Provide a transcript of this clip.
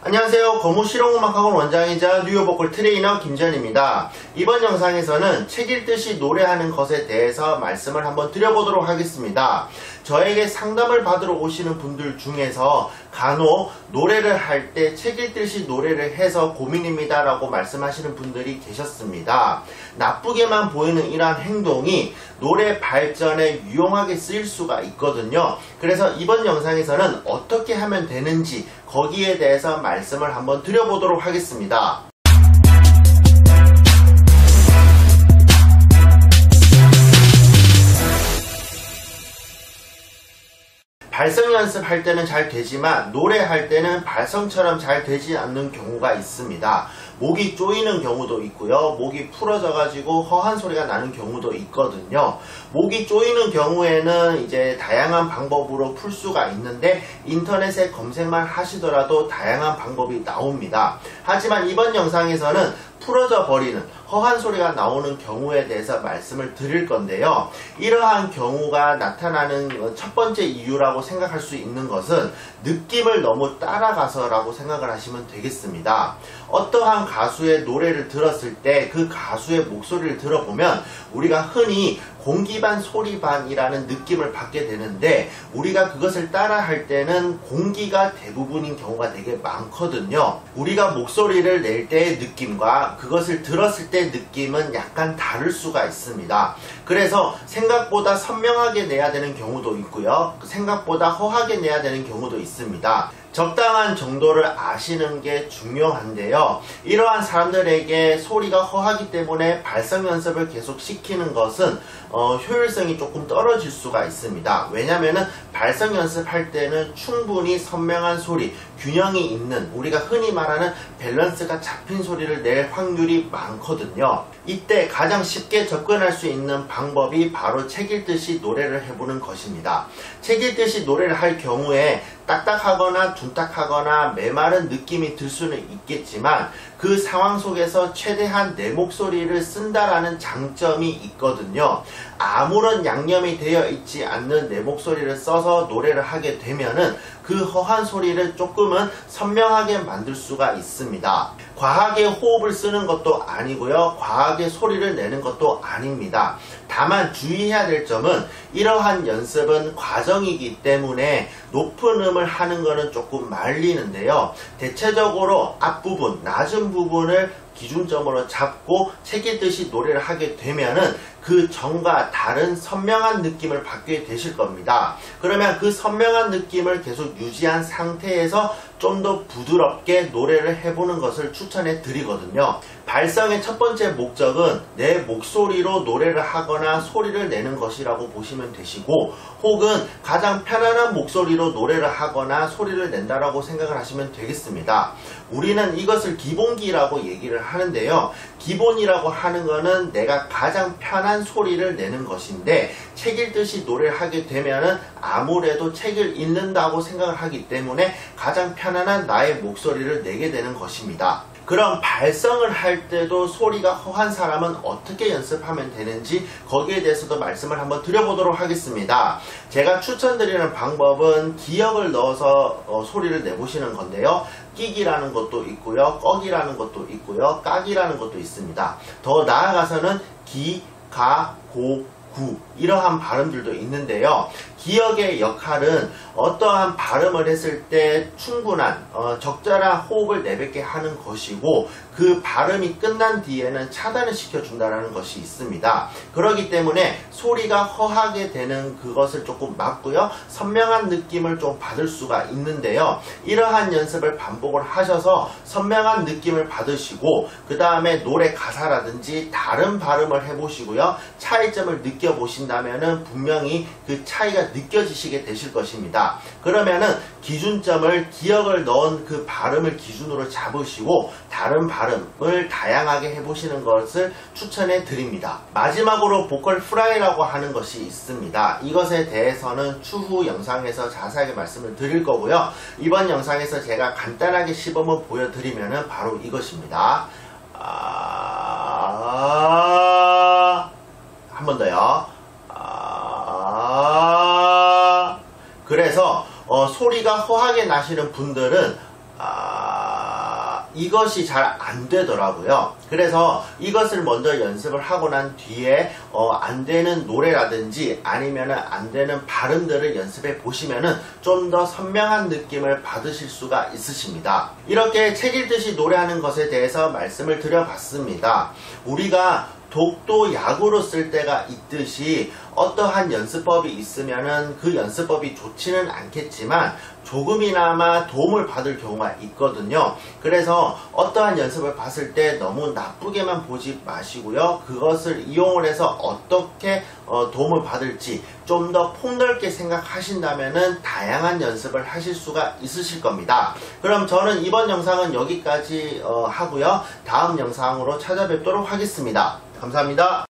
안녕하세요. 거무실용음악학원 원장이자 뉴욕 보컬 트레이너 김지현입니다. 이번 영상에서는 책 읽듯이 노래하는 것에 대해서 말씀을 한번 드려보도록 하겠습니다. 저에게 상담을 받으러 오시는 분들 중에서 간혹 노래를 할 때 책 읽듯이 노래를 해서 고민입니다 라고 말씀하시는 분들이 계셨습니다. 나쁘게만 보이는 이러한 행동이 노래 발전에 유용하게 쓰일 수가 있거든요. 그래서 이번 영상에서는 어떻게 하면 되는지 거기에 대해서 말씀을 한번 드려보도록 하겠습니다. 발성 연습할 때는 잘 되지만 노래할 때는 발성처럼 잘 되지 않는 경우가 있습니다. 목이 조이는 경우도 있고요. 목이 풀어져 가지고 허한 소리가 나는 경우도 있거든요. 목이 조이는 경우에는 이제 다양한 방법으로 풀 수가 있는데 인터넷에 검색만 하시더라도 다양한 방법이 나옵니다. 하지만 이번 영상에서는 풀어져 버리는 허한 소리가 나오는 경우에 대해서 말씀을 드릴 건데요. 이러한 경우가 나타나는 첫 번째 이유라고 생각할 수 있는 것은 느낌을 너무 따라가서라고 생각을 하시면 되겠습니다. 어떠한 가수의 노래를 들었을 때 그 가수의 목소리를 들어보면 우리가 흔히 공기 반 소리 반이라는 느낌을 받게 되는데 우리가 그것을 따라 할 때는 공기가 대부분인 경우가 되게 많거든요. 우리가 목소리를 낼 때의 느낌과 그것을 들었을 때의 느낌은 약간 다를 수가 있습니다. 그래서 생각보다 선명하게 내야 되는 경우도 있고요. 생각보다 허하게 내야 되는 경우도 있습니다. 적당한 정도를 아시는 게 중요한데요. 이러한 사람들에게 소리가 허하기 때문에 발성 연습을 계속 시키는 것은 효율성이 조금 떨어질 수가 있습니다. 왜냐면은 발성 연습할 때는 충분히 선명한 소리, 균형이 있는 우리가 흔히 말하는 밸런스가 잡힌 소리를 낼 확률이 많거든요. 이때 가장 쉽게 접근할 수 있는 방법이 바로 책 읽듯이 노래를 해보는 것입니다. 책 읽듯이 노래를 할 경우에 딱딱하거나 둔탁하거나 메마른 느낌이 들 수는 있겠지만 그 상황 속에서 최대한 내 목소리를 쓴다라는 장점이 있거든요. 아무런 양념이 되어 있지 않는 내 목소리를 써서 노래를 하게 되면은 그 허한 소리를 조금은 선명하게 만들 수가 있습니다. 과하게 호흡을 쓰는 것도 아니고요. 과하게 소리를 내는 것도 아닙니다. 다만 주의해야 될 점은 이러한 연습은 과정이기 때문에 높은 음을 하는 것은 조금 말리는데요. 대체적으로 앞부분, 낮은 부분을 기준점으로 잡고 책 읽듯이 노래를 하게 되면은 그 전과 다른 선명한 느낌을 받게 되실 겁니다. 그러면 그 선명한 느낌을 계속 유지한 상태에서 좀 더 부드럽게 노래를 해보는 것을 추천해 드리거든요. 발성의 첫 번째 목적은 내 목소리로 노래를 하거나 소리를 내는 것이라고 보시면 되시고 혹은 가장 편안한 목소리로 노래를 하거나 소리를 낸다라고 생각을 하시면 되겠습니다. 우리는 이것을 기본기라고 얘기를 하는데요. 기본이라고 하는 것은 내가 가장 편한 소리를 내는 것인데 책 읽듯이 노래를 하게 되면은 아무래도 책을 읽는다고 생각을 하기 때문에 가장 편안한 나의 목소리를 내게 되는 것입니다. 그럼 발성을 할 때도 소리가 허한 사람은 어떻게 연습하면 되는지 거기에 대해서도 말씀을 한번 드려보도록 하겠습니다. 제가 추천드리는 방법은 기역을 넣어서 소리를 내보시는 건데요. 끼기라는 것도 있고요. 꺽이라는 것도 있고요. 깍이라는 것도 있습니다. 더 나아가서는 기, 가, 고, 구 이러한 발음들도 있는데요. 기역의 역할은 어떠한 발음을 했을 때 충분한 적절한 호흡을 내뱉게 하는 것이고 그 발음이 끝난 뒤에는 차단을 시켜준다는 것이 있습니다. 그렇기 때문에 소리가 허하게 되는 그것을 조금 막고요. 선명한 느낌을 좀 받을 수가 있는데요. 이러한 연습을 반복을 하셔서 선명한 느낌을 받으시고 그 다음에 노래 가사라든지 다른 발음을 해보시고요. 차이점을 느껴보신다면은 분명히 그 차이가 느껴지시게 되실 것입니다. 그러면은 기준점을 기역을 넣은 그 발음을 기준으로 잡으시고 다른 발음을 다양하게 해보시는 것을 추천해 드립니다. 마지막으로 보컬 프라이라고 하는 것이 있습니다. 이것에 대해서는 추후 영상에서 자세하게 말씀을 드릴 거고요. 이번 영상에서 제가 간단하게 시범을 보여드리면은 바로 이것입니다. 한 번 더요. 그래서 소리가 허하게 나시는 분들은 이것이 잘 안 되더라고요. 그래서 이것을 먼저 연습을 하고 난 뒤에 안 되는 노래라든지 아니면 안 되는 발음들을 연습해 보시면은 좀 더 선명한 느낌을 받으실 수가 있으십니다. 이렇게 책 읽듯이 노래하는 것에 대해서 말씀을 드려봤습니다. 우리가 독도 약으로 쓸 때가 있듯이 어떠한 연습법이 있으면은 그 연습법이 좋지는 않겠지만 조금이나마 도움을 받을 경우가 있거든요. 그래서 어떠한 연습을 봤을 때 너무 나쁘게만 보지 마시고요. 그것을 이용을 해서 어떻게 도움을 받을지 좀 더 폭넓게 생각하신다면은 다양한 연습을 하실 수가 있으실 겁니다. 그럼 저는 이번 영상은 여기까지 하고요. 다음 영상으로 찾아뵙도록 하겠습니다. 감사합니다.